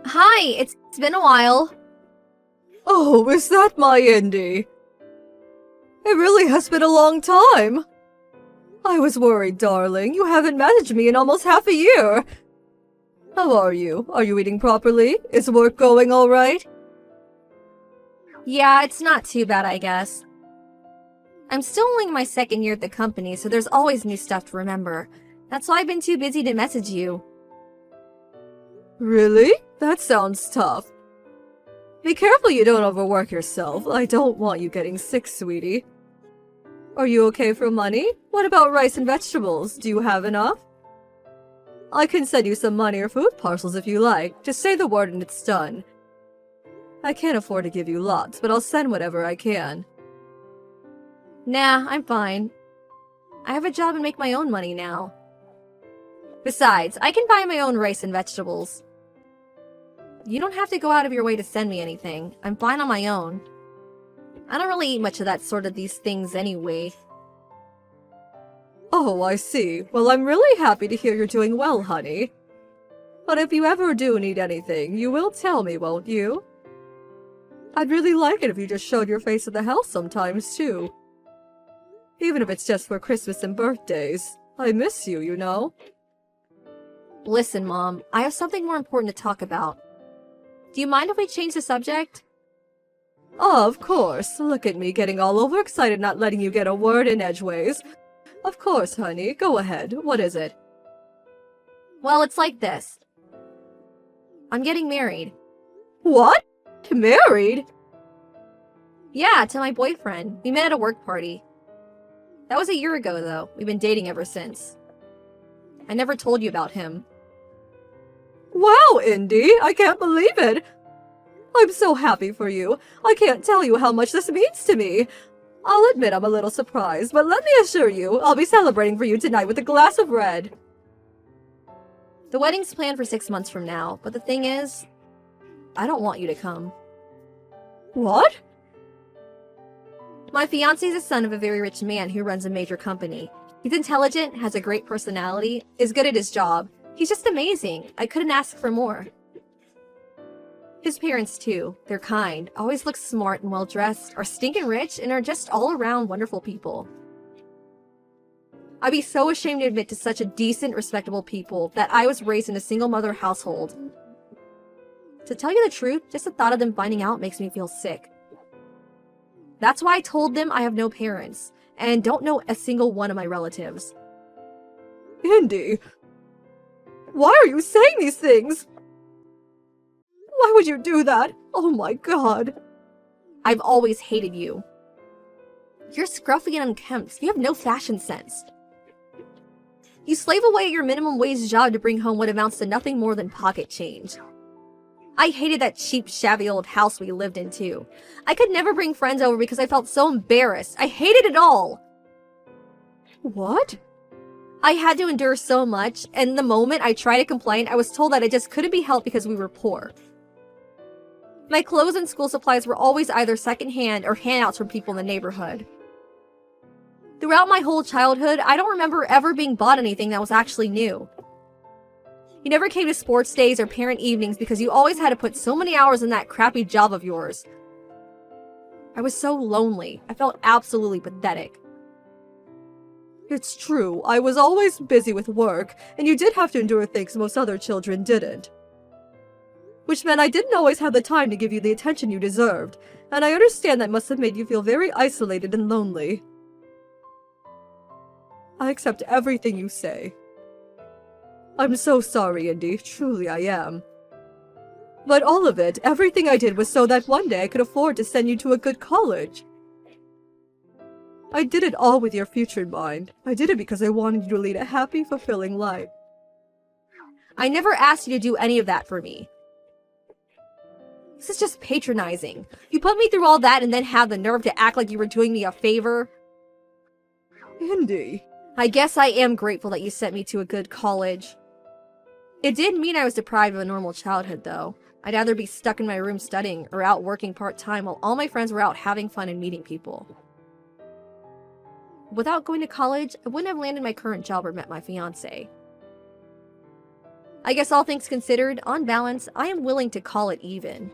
Hi, it's been a while. Oh, is that my Indy? It really has been a long time. I was worried, darling. You haven't messaged me in almost half a year. How are you? Are you eating properly? Is work going all right? Yeah, it's not too bad, I guess. I'm still only in my second year at the company, so there's always new stuff to remember. That's why I've been too busy to message you. Really? That sounds tough. Be careful you don't overwork yourself. I don't want you getting sick, sweetie. Are you okay for money? What about rice and vegetables? Do you have enough? I can send you some money or food parcels if you like. Just say the word and it's done. I can't afford to give you lots, but I'll send whatever I can. Nah, I'm fine. I have a job and make my own money now. Besides, I can buy my own rice and vegetables. You don't have to go out of your way to send me anything. I'm fine on my own. I don't really eat much of that sort of these things anyway. Oh, I see. Well, I'm really happy to hear you're doing well, honey. But if you ever do need anything, you will tell me, won't you? I'd really like it if you just showed your face at the house sometimes, too. Even if it's just for Christmas and birthdays. I miss you, you know? Listen, Mom, I have something more important to talk about. Do you mind if we change the subject? Oh, of course. Look at me getting all overexcited not letting you get a word in edgeways. Of course, honey. Go ahead. What is it? Well, it's like this. I'm getting married. What? Married? Yeah, to my boyfriend. We met at a work party. That was a year ago, though. We've been dating ever since. I never told you about him. Wow, Indy! I can't believe it! I'm so happy for you. I can't tell you how much this means to me. I'll admit I'm a little surprised, but let me assure you, I'll be celebrating for you tonight with a glass of red. The wedding's planned for 6 months from now, but the thing is, I don't want you to come. What? My fiancé is the son of a very rich man who runs a major company. He's intelligent, has a great personality, is good at his job. He's just amazing. I couldn't ask for more. His parents, too. They're kind, always look smart and well-dressed, are stinking rich, and are just all-around wonderful people. I'd be so ashamed to admit to such a decent, respectable people that I was raised in a single-mother household. To tell you the truth, just the thought of them finding out makes me feel sick. That's why I told them I have no parents, and don't know a single one of my relatives. Indy, why are you saying these things? Why would you do that? Oh my god. I've always hated you. You're scruffy and unkempt. You have no fashion sense. You slave away at your minimum wage job to bring home what amounts to nothing more than pocket change. I hated that cheap, shabby old house we lived in, too. I could never bring friends over because I felt so embarrassed. I hated it all. What? I had to endure so much, and the moment I tried to complain, I was told that it just couldn't be helped because we were poor. My clothes and school supplies were always either secondhand or handouts from people in the neighborhood. Throughout my whole childhood, I don't remember ever being bought anything that was actually new. You never came to sports days or parent evenings because you always had to put so many hours in that crappy job of yours. I was so lonely. I felt absolutely pathetic. It's true, I was always busy with work, and you did have to endure things most other children didn't. Which meant I didn't always have the time to give you the attention you deserved, and I understand that must have made you feel very isolated and lonely. I accept everything you say. I'm so sorry, Indy, truly I am. But all of it, everything I did was so that one day I could afford to send you to a good college. I did it all with your future in mind. I did it because I wanted you to lead a happy, fulfilling life. I never asked you to do any of that for me. This is just patronizing. You put me through all that and then have the nerve to act like you were doing me a favor? Indy. I guess I am grateful that you sent me to a good college. It did mean I was deprived of a normal childhood, though. I'd either be stuck in my room studying or out working part-time while all my friends were out having fun and meeting people. Without going to college, I wouldn't have landed my current job or met my fiancé. I guess all things considered, on balance, I am willing to call it even.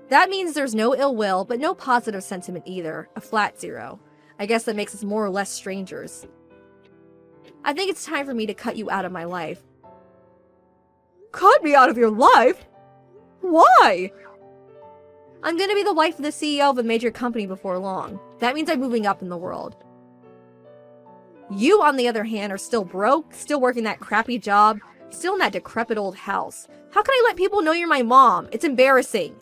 That means there's no ill will, but no positive sentiment either. A flat zero. I guess that makes us more or less strangers. I think it's time for me to cut you out of my life. Cut me out of your life? Why? I'm gonna be the wife of the CEO of a major company before long. That means I'm moving up in the world. You, on the other hand, are still broke, still working that crappy job, still in that decrepit old house. How can I let people know you're my mom? It's embarrassing.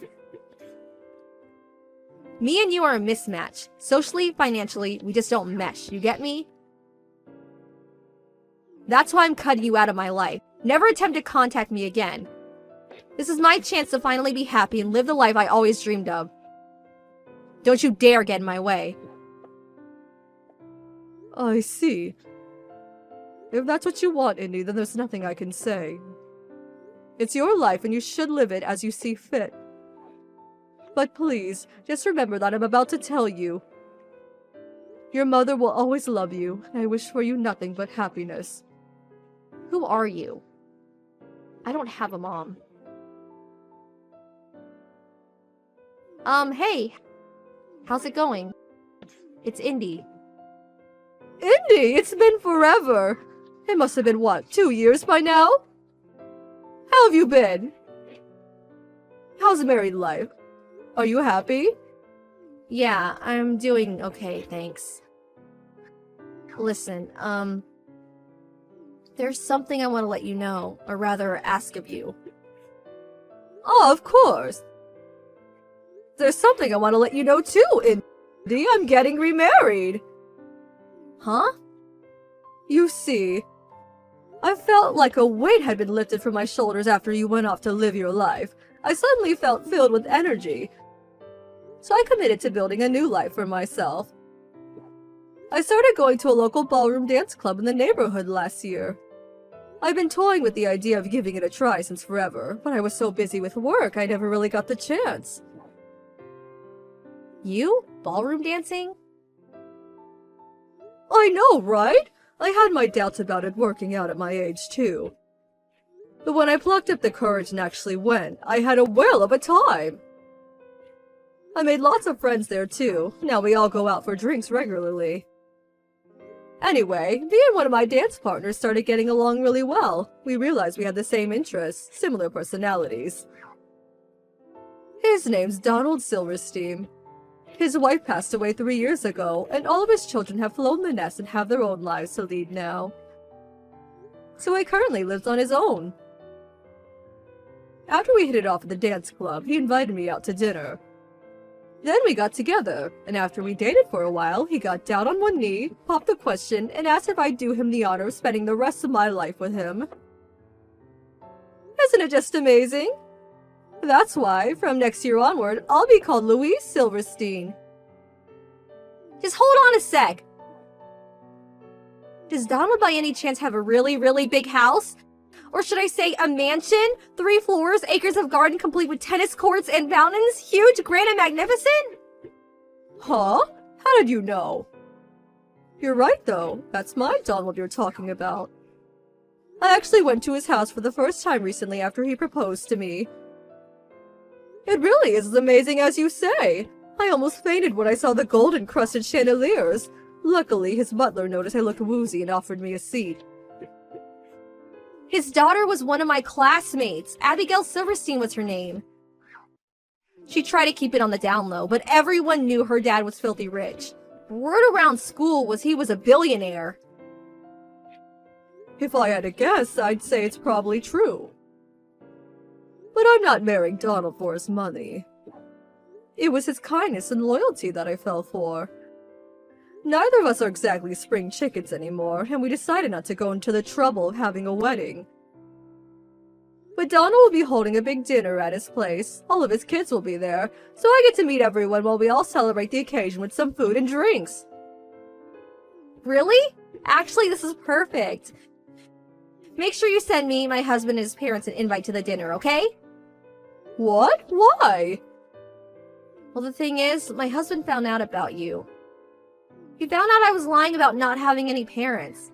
Me and you are a mismatch. Socially, financially, we just don't mesh. You get me? That's why I'm cutting you out of my life. Never attempt to contact me again. This is my chance to finally be happy and live the life I always dreamed of. Don't you dare get in my way. I see. If that's what you want, Indy, then there's nothing I can say. It's your life and you should live it as you see fit. But please, just remember that I'm about to tell you. Your mother will always love you, and I wish for you nothing but happiness. Who are you? I don't have a mom. Hey. How's it going? It's Indy. Indy, it's been forever. It must have been, what, 2 years by now? How have you been? How's married life? Are you happy? Yeah, I'm doing okay, thanks. Listen, there's something I want to let you know, or rather ask of you. Oh, of course. There's something I want to let you know too, Indy. I'm getting remarried. Huh? You see, I felt like a weight had been lifted from my shoulders after you went off to live your life. I suddenly felt filled with energy. So I committed to building a new life for myself. I started going to a local ballroom dance club in the neighborhood last year. I've been toying with the idea of giving it a try since forever, but I was so busy with work I never really got the chance. You? Ballroom dancing? I know, right? I had my doubts about it working out at my age, too. But when I plucked up the courage and actually went, I had a whale of a time. I made lots of friends there, too. Now we all go out for drinks regularly. Anyway, me and one of my dance partners started getting along really well. We realized we had the same interests, similar personalities. His name's Donald Silverstein. His wife passed away 3 years ago, and all of his children have flown the nest and have their own lives to lead now. So he currently lives on his own. After we hit it off at the dance club, he invited me out to dinner. Then we got together, and after we dated for a while, he got down on one knee, popped the question, and asked if I'd do him the honor of spending the rest of my life with him. Isn't it just amazing? That's why, from next year onward, I'll be called Louise Silverstein. Just hold on a sec. Does Donald by any chance have a really, really big house? Or should I say a mansion? 3 floors, acres of garden complete with tennis courts and mountains? Huge, grand, and magnificent? Huh? How did you know? You're right, though. That's my Donald you're talking about. I actually went to his house for the first time recently after he proposed to me. It really is as amazing as you say. I almost fainted when I saw the gold-encrusted chandeliers. Luckily, his butler noticed I looked woozy and offered me a seat. His daughter was one of my classmates. Abigail Silverstein was her name. She tried to keep it on the down low, but everyone knew her dad was filthy rich. Word around school was he was a billionaire. If I had to guess, I'd say it's probably true. But I'm not marrying Donald for his money. It was his kindness and loyalty that I fell for. Neither of us are exactly spring chickens anymore, and we decided not to go into the trouble of having a wedding. But Donald will be holding a big dinner at his place. All of his kids will be there, so I get to meet everyone while we all celebrate the occasion with some food and drinks. Really? Actually, this is perfect. Make sure you send me, my husband, and his parents an invite to the dinner, okay? What? Why? Well, the thing is, my husband found out about you. He found out I was lying about not having any parents.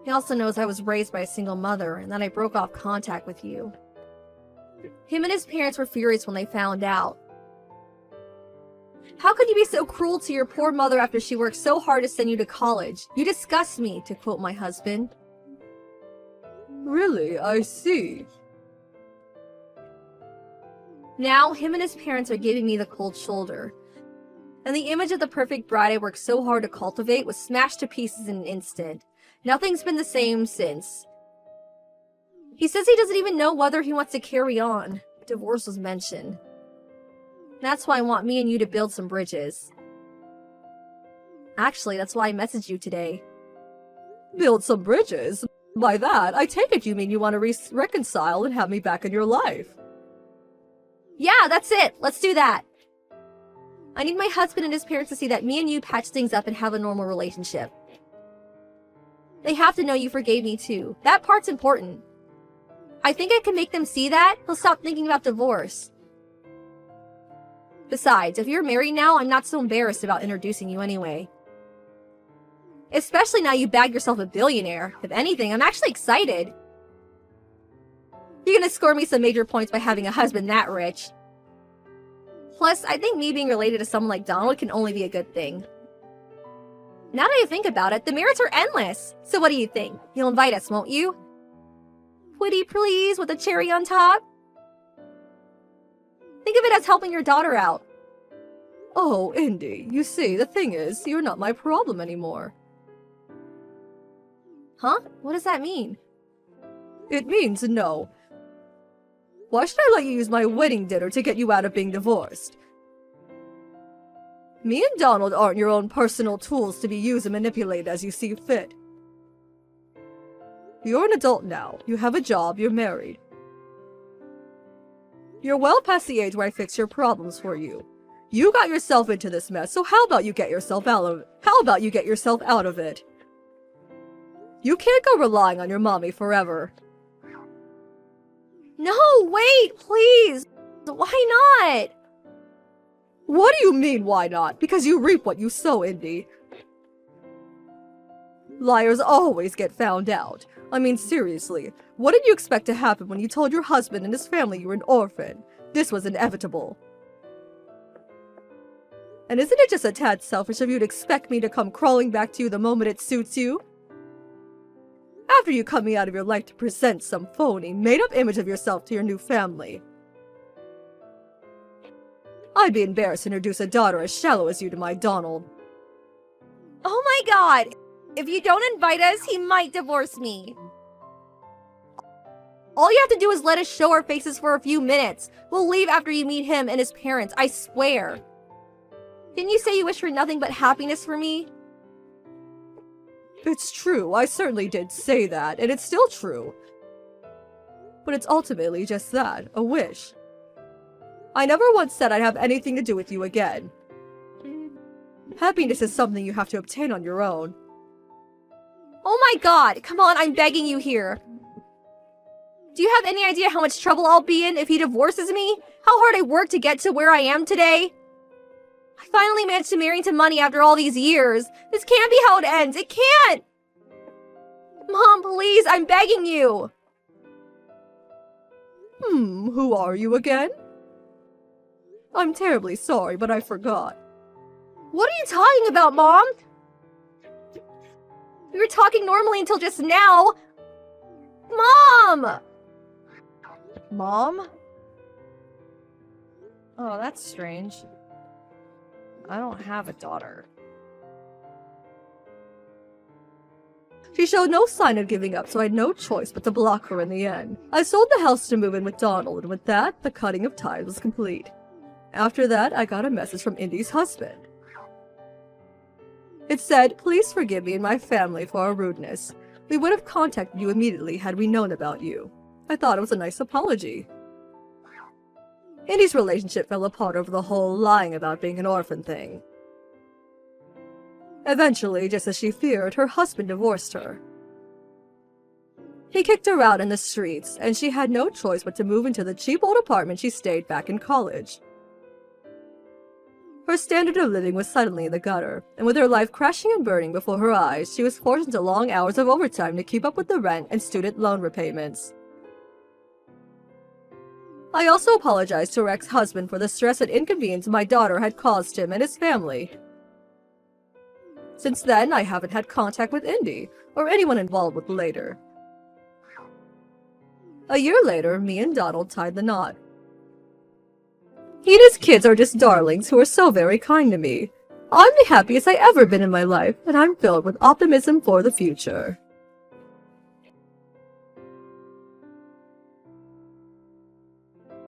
He also knows I was raised by a single mother and that I broke off contact with you. Him and his parents were furious when they found out. How could you be so cruel to your poor mother after she worked so hard to send you to college? You disgust me, to quote my husband. Really, I see. Now, him and his parents are giving me the cold shoulder. And the image of the perfect bride I worked so hard to cultivate was smashed to pieces in an instant. Nothing's been the same since. He says he doesn't even know whether he wants to carry on. Divorce was mentioned. That's why I want me and you to build some bridges. Actually, that's why I messaged you today. Build some bridges? By that, I take it you mean you want to reconcile and have me back in your life. Yeah, that's it. Let's do that. I need my husband and his parents to see that me and you patch things up and have a normal relationship. They have to know you forgave me too. That part's important. I think I can make them see that. They'll stop thinking about divorce. Besides, if you're married now, I'm not so embarrassed about introducing you anyway. Especially now you bagged yourself a billionaire. If anything, I'm actually excited. You're gonna score me some major points by having a husband that rich. Plus, I think me being related to someone like Donald can only be a good thing. Now that I think about it, the merits are endless. So what do you think? You'll invite us, won't you? Pretty please, with a cherry on top? Think of it as helping your daughter out. Oh, Indy, you see, the thing is, you're not my problem anymore. Huh? What does that mean? It means no. Why should I let you use my wedding dinner to get you out of being divorced? Me and Donald aren't your own personal tools to be used and manipulated as you see fit. You're an adult now. You have a job, you're married. You're well past the age where I fix your problems for you. You got yourself into this mess, so how about you get yourself out of it? You can't go relying on your mommy forever. No, wait, please. Why not? What do you mean, why not? Because you reap what you sow, Indy. Liars always get found out. I mean, seriously, what did you expect to happen when you told your husband and his family you were an orphan? This was inevitable. And isn't it just a tad selfish of you to expect me to come crawling back to you the moment it suits you? After you cut me out of your life to present some phony, made-up image of yourself to your new family. I'd be embarrassed to introduce a daughter as shallow as you to my Donald. Oh my god! If you don't invite us, he might divorce me. All you have to do is let us show our faces for a few minutes. We'll leave after you meet him and his parents, I swear. Didn't you say you wish for nothing but happiness for me? It's true, I certainly did say that, and it's still true. But it's ultimately just that, a wish. I never once said I'd have anything to do with you again. Happiness is something you have to obtain on your own. Oh my god, come on, I'm begging you here. Do you have any idea how much trouble I'll be in if he divorces me? How hard I worked to get to where I am today? I finally managed to marry into money after all these years. This can't be how it ends. It can't! Mom, please, I'm begging you. Who are you again? I'm terribly sorry, but I forgot. What are you talking about, Mom? We were talking normally until just now. Mom! Mom? Oh, that's strange. I don't have a daughter. She showed no sign of giving up, so I had no choice but to block her in the end. I sold the house to move in with Donald, and with that, the cutting of ties was complete. After that, I got a message from Indy's husband. It said, "Please forgive me and my family for our rudeness. We would have contacted you immediately had we known about you." I thought it was a nice apology. Indy's relationship fell apart over the whole lying about being an orphan thing. Eventually, just as she feared, her husband divorced her. He kicked her out in the streets, and she had no choice but to move into the cheap old apartment she stayed back in college. Her standard of living was suddenly in the gutter, and with her life crashing and burning before her eyes, she was forced into long hours of overtime to keep up with the rent and student loan repayments. I also apologized to her ex-husband for the stress and inconvenience my daughter had caused him and his family. Since then, I haven't had contact with Indy, or anyone involved with Later. A year later, me and Donald tied the knot. He and his kids are just darlings who are so very kind to me. I'm the happiest I've ever been in my life, and I'm filled with optimism for the future.